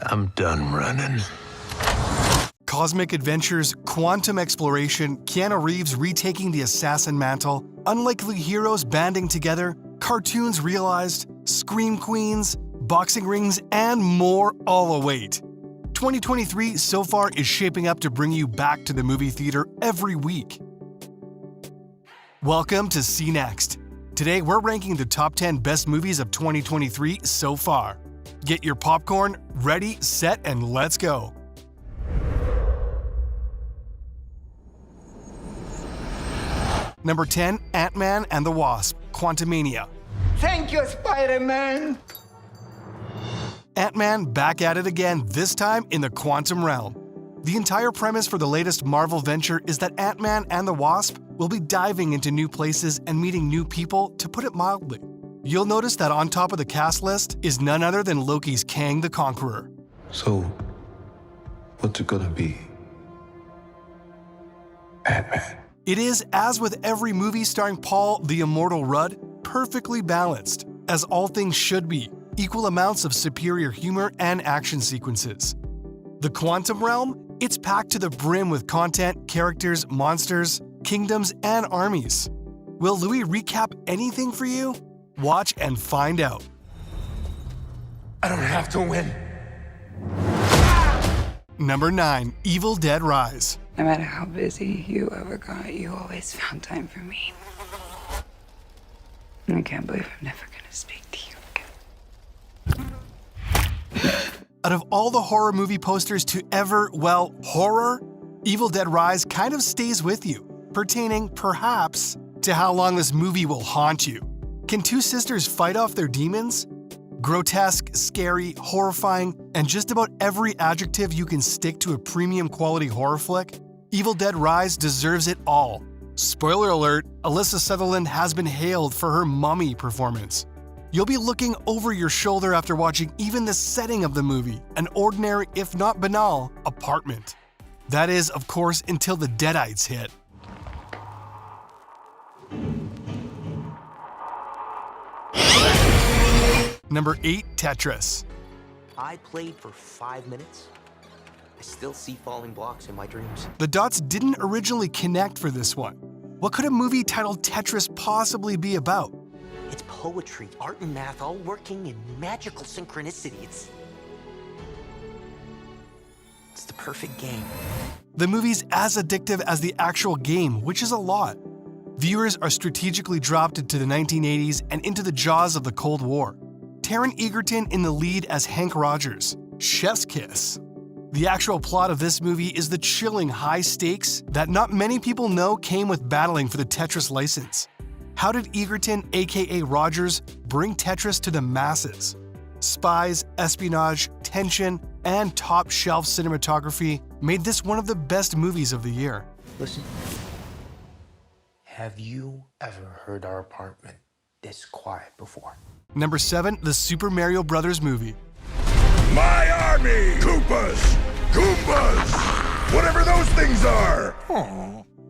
I'm done running. Cosmic adventures, quantum exploration, Keanu Reeves retaking the assassin mantle, unlikely heroes banding together, cartoons realized, scream queens, boxing rings, and more all await. 2023 so far is shaping up to bring you back to the movie theater every week. Welcome to See Next. Today we're ranking the top 10 best movies of 2023 so far. Get your popcorn, ready, set, and let's go. Number 10, Ant-Man and the Wasp, Quantumania. Thank you, Spider-Man! Ant-Man back at it again, this time in the quantum realm. The entire premise for the latest Marvel venture is that Ant-Man and the Wasp will be diving into new places and meeting new people, to put it mildly. You'll notice that on top of the cast list is none other than Loki's Kang the Conqueror. So, what's it gonna be? Ant-Man. It is, as with every movie starring Paul the Immortal Rudd, perfectly balanced, as all things should be, equal amounts of superior humor and action sequences. The quantum realm? It's packed to the brim with content, characters, monsters, kingdoms, and armies. Will Louis recap anything for you? Watch and find out. I don't have to win. Number 9, Evil Dead Rise. No matter how busy you ever got, you always found time for me. And I can't believe I'm never gonna speak to you again. Out of all the horror movie posters to ever, horror, Evil Dead Rise kind of stays with you, pertaining, perhaps, to how long this movie will haunt you. Can two sisters fight off their demons? Grotesque, scary, horrifying, and just about every adjective you can stick to a premium quality horror flick, Evil Dead Rise deserves it all. Spoiler alert, Alyssa Sutherland has been hailed for her mummy performance. You'll be looking over your shoulder after watching even the setting of the movie, an ordinary, if not banal, apartment. That is, of course, until the Deadites hit. Number 8, Tetris. I played for 5 minutes. I still see falling blocks in my dreams. The dots didn't originally connect for this one. What could a movie titled Tetris possibly be about? It's poetry, art, and math all working in magical synchronicity. It's the perfect game. The movie's as addictive as the actual game, which is a lot. Viewers are strategically dropped into the 1980s and into the jaws of the Cold War. Taron Egerton in the lead as Hank Rogers. Chef's kiss. The actual plot of this movie is the chilling high stakes that not many people know came with battling for the Tetris license. How did Egerton, aka Rogers, bring Tetris to the masses? Spies, espionage, tension, and top-shelf cinematography made this one of the best movies of the year. Listen. Have you ever heard our apartment this quiet before? Number 7, the Super Mario Bros. Movie. My army! Koopas! Goombas! Whatever those things are!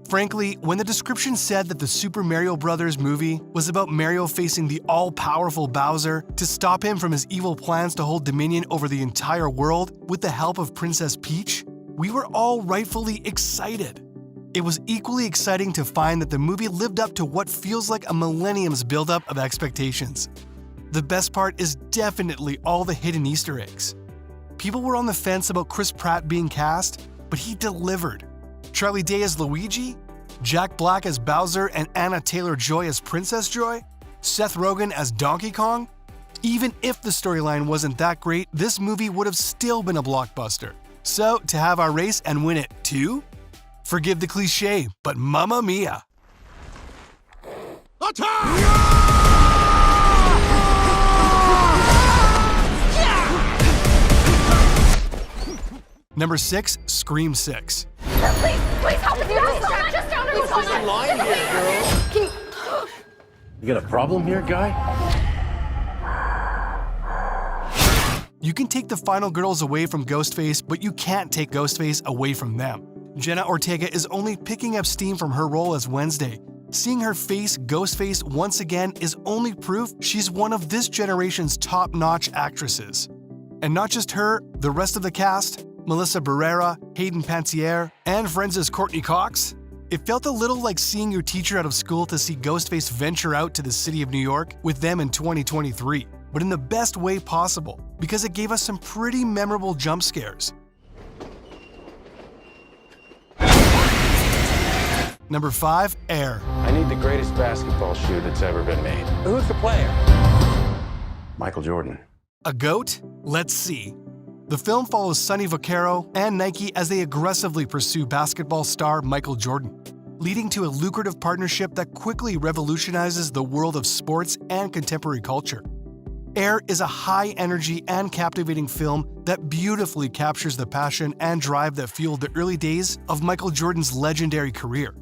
Frankly, when the description said that the Super Mario Bros. Movie was about Mario facing the all-powerful Bowser to stop him from his evil plans to hold dominion over the entire world with the help of Princess Peach, we were all rightfully excited. It was equally exciting to find that the movie lived up to what feels like a millennium's buildup of expectations. The best part is definitely all the hidden Easter eggs. People were on the fence about Chris Pratt being cast, but he delivered. Charlie Day as Luigi, Jack Black as Bowser and Anna Taylor-Joy as Princess Joy, Seth Rogen as Donkey Kong. Even if the storyline wasn't that great, this movie would have still been a blockbuster. So, to have our race and win it too? Forgive the cliche, but mamma mia! Number 6, Scream 6. Please help me. Just down there. There's a line here, girl. You got a problem here, guy? You can take the final girls away from Ghostface, but you can't take Ghostface away from them. Jenna Ortega is only picking up steam from her role as Wednesday. Seeing her face Ghostface once again is only proof she's one of this generation's top-notch actresses. And not just her, the rest of the cast, Melissa Barrera, Hayden Panettiere, and Friends' Courtney Cox, it felt a little like seeing your teacher out of school to see Ghostface venture out to the city of New York with them in 2023, but in the best way possible, because it gave us some pretty memorable jump scares. Number 5, Air. I need the greatest basketball shoe that's ever been made. Who's the player? Michael Jordan. A GOAT? Let's see. The film follows Sonny Vaccaro and Nike as they aggressively pursue basketball star Michael Jordan, leading to a lucrative partnership that quickly revolutionizes the world of sports and contemporary culture. Air is a high-energy and captivating film that beautifully captures the passion and drive that fueled the early days of Michael Jordan's legendary career.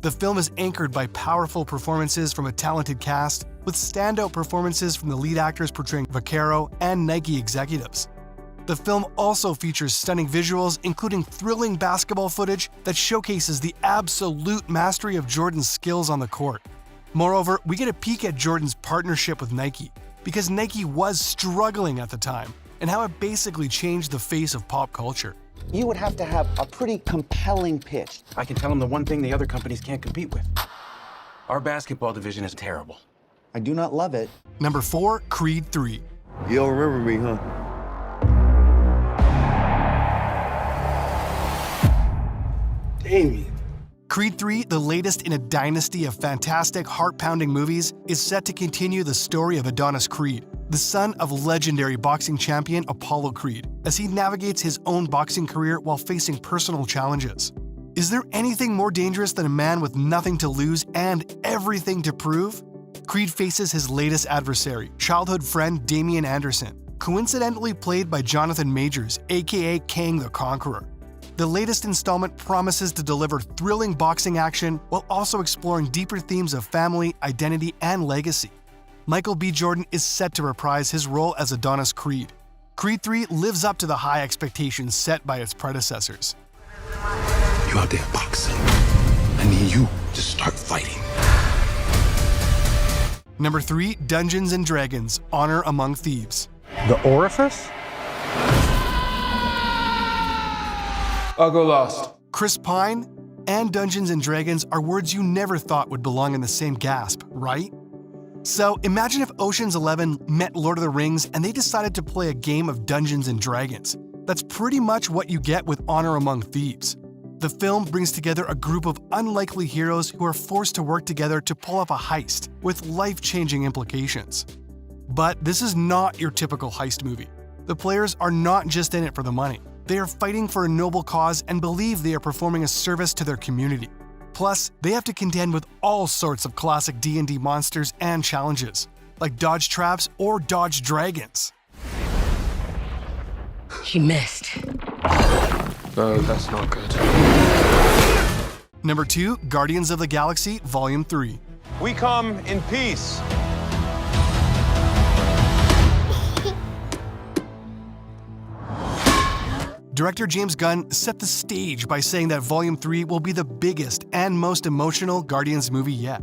The film is anchored by powerful performances from a talented cast, with standout performances from the lead actors portraying Vaccaro and Nike executives. The film also features stunning visuals, including thrilling basketball footage that showcases the absolute mastery of Jordan's skills on the court. Moreover, we get a peek at Jordan's partnership with Nike, because Nike was struggling at the time, and how it basically changed the face of pop culture. You would have to have a pretty compelling pitch. I can tell them the one thing the other companies can't compete with. Our basketball division is terrible. I do not love it. Number 4, Creed 3. You don't remember me, huh? Damien. Creed 3, the latest in a dynasty of fantastic, heart-pounding movies, is set to continue the story of Adonis Creed, the son of legendary boxing champion Apollo Creed, as he navigates his own boxing career while facing personal challenges. Is there anything more dangerous than a man with nothing to lose and everything to prove? Creed faces his latest adversary, childhood friend Damian Anderson, coincidentally played by Jonathan Majors, aka Kang the Conqueror. The latest installment promises to deliver thrilling boxing action while also exploring deeper themes of family, identity, and legacy. Michael B. Jordan is set to reprise his role as Adonis Creed. Creed 3 lives up to the high expectations set by its predecessors. You out there boxing. I need you to start fighting. Number 3, Dungeons & Dragons: Honor Among Thieves. The orifice? I'll go lost. Chris Pine and Dungeons & Dragons are words you never thought would belong in the same gasp, right? So imagine if Ocean's 11 met Lord of the Rings and they decided to play a game of Dungeons & Dragons. That's pretty much what you get with Honor Among Thieves. The film brings together a group of unlikely heroes who are forced to work together to pull off a heist with life-changing implications. But this is not your typical heist movie. The players are not just in it for the money. They are fighting for a noble cause and believe they are performing a service to their community. Plus, they have to contend with all sorts of classic D&D monsters and challenges, like dodge traps or dodge dragons. He missed. No, that's not good. Number 2, Guardians of the Galaxy Volume 3. We come in peace. Director James Gunn set the stage by saying that Volume 3 will be the biggest and most emotional Guardians movie yet.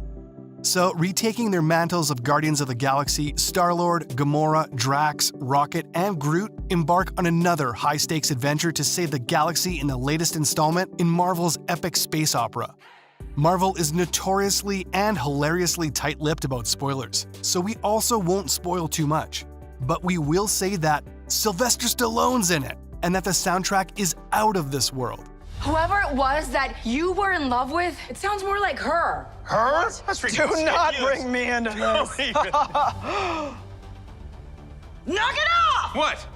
So, retaking their mantles of Guardians of the Galaxy, Star-Lord, Gamora, Drax, Rocket, and Groot embark on another high-stakes adventure to save the galaxy in the latest installment in Marvel's epic space opera. Marvel is notoriously and hilariously tight-lipped about spoilers, so we also won't spoil too much. But we will say that Sylvester Stallone's in it, and that the soundtrack is out of this world. Whoever it was that you were in love with, it sounds more like her. Her? That's ridiculous. Do not bring me into this. Knock it off! What?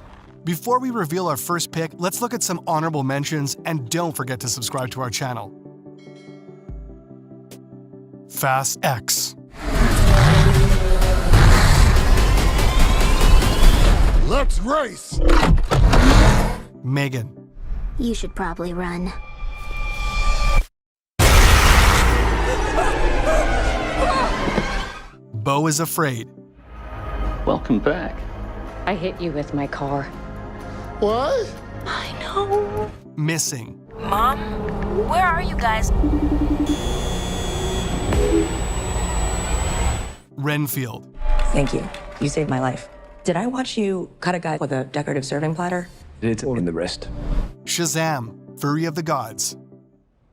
Before we reveal our first pick, let's look at some honorable mentions, and don't forget to subscribe to our channel. Fast X. Let's race! Megan. You should probably run. Beau is Afraid. Welcome back. I hit you with my car. What? I know. Missing. Mom, where are you guys? Renfield. Thank you. You saved my life. Did I watch you cut a guy with a decorative serving platter? It's all in the wrist. Shazam, Fury of the Gods.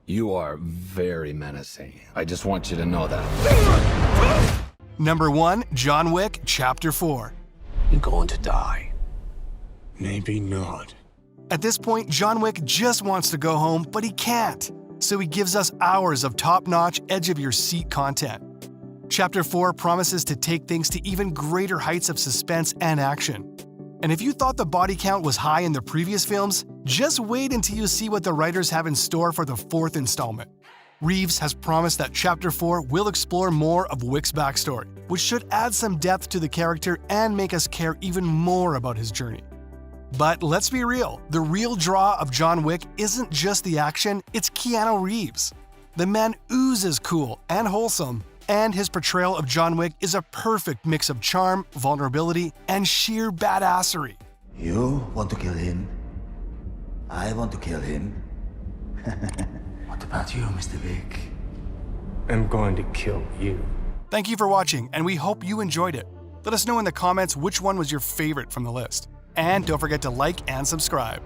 You are very menacing. I just want you to know that. Number 1, John Wick, Chapter 4. You're going to die. Maybe not. At this point, John Wick just wants to go home, but he can't. So he gives us hours of top-notch, edge-of-your-seat content. Chapter 4 promises to take things to even greater heights of suspense and action. And if you thought the body count was high in the previous films, just wait until you see what the writers have in store for the 4th installment. Reeves has promised that Chapter 4 will explore more of Wick's backstory, which should add some depth to the character and make us care even more about his journey. But let's be real, the real draw of John Wick isn't just the action, it's Keanu Reeves. The man oozes cool and wholesome, and his portrayal of John Wick is a perfect mix of charm, vulnerability, and sheer badassery. You want to kill him? I want to kill him. What about you, Mr. Wick? I'm going to kill you. Thank you for watching, and we hope you enjoyed it. Let us know in the comments which one was your favorite from the list. And don't forget to like and subscribe.